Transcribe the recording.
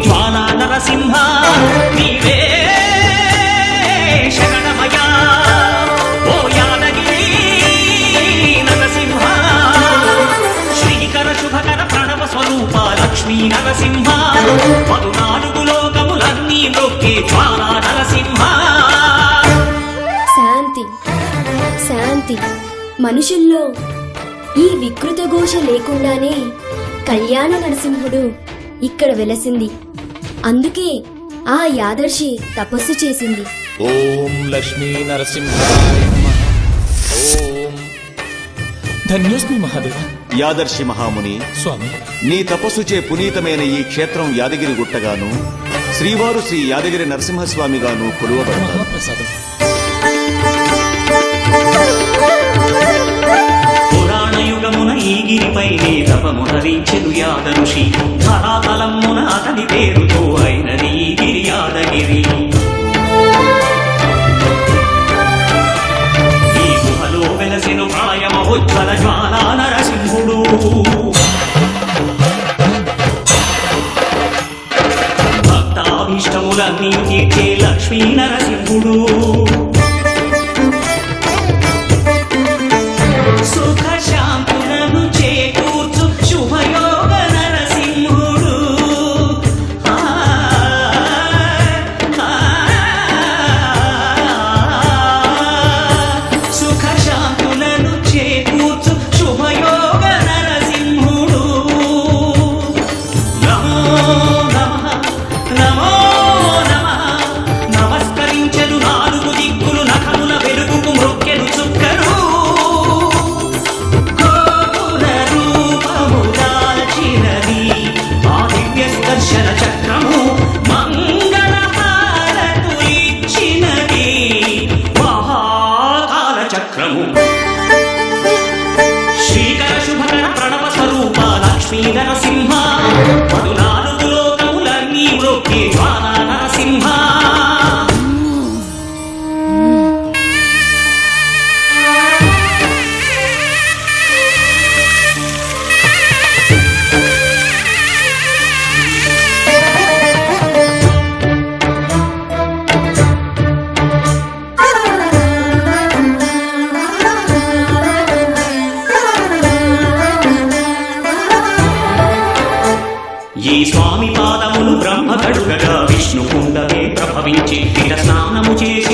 జ్వాలా నరసింహ నీవే శరణమయా ఓ యాదగిరి నరసింహ శ్రీకర శుభకర ప్రణవ స్వరూప లక్ష్మీ నరసింహ 14 లోకములన్నీ నొక్కే జ్వాలా నరసింహ. శాంతి శాంతి. మనుషుల్లో ఈ వికృత ఘోష లేకుండానే కళ్యాణ నరసింహుడు ఇక్కడ వెలసింది. అందుకే ఆ యాదర్శి తపస్సు చేసింది. ఓం లక్ష్మీ నరసింహాయ నమః. ఓం ధన్యోస్మి మహాదేవ. యాదర్శి మహాముని స్వామి, నీ తపస్సుచే పునీతమైన ఈ క్షేత్రం యాదగిరి గుట్టగాను శ్రీవారు శ్రీ యాదగిరి నరసింహస్వామిగాను కొలువబడతారు. మహాప్రసాదం. పురాణయుగమున ఈ గిరిపై తపమునరించెను యాదఋషి ధరాతలమున అతని పేరుతో అయినది ఈ గిరి యాదగిరి. ఈ గుహలో వెలసెను ప్రాయమహోజ్వల జ్వాలా నరసింహుడు. భక్తాభీష్టములన్నీ తీర్చే లక్ష్మీ నరసింహుడు. సుఖ శాంతులను చేకూర్చు శుభయోగ నరసింహుడు. సుఖ శాంతులను చేకూర్చు శుభయోగ నరసింహుడు. నమో నమః నమో నమః. నమస్కరించెను 4 దిక్కులు నఖముల వెలుగుకు మృక్కెను చుక్కరు. దర్శన చక్రము మంగళ హారతులిచ్చినది మహాకాల చక్రము. శ్రీకర శుభకర ప్రణవ స్వరూప లక్ష్మీ నరసింహ 14 లోకములన్నీ మ్రొక్కే జ్వాలా నరసింహ. ఈ స్వామి పాదములు బ్రహ్మ కడుగగా విష్ణు కుండమే ప్రభవించి తీర స్నానము చేసి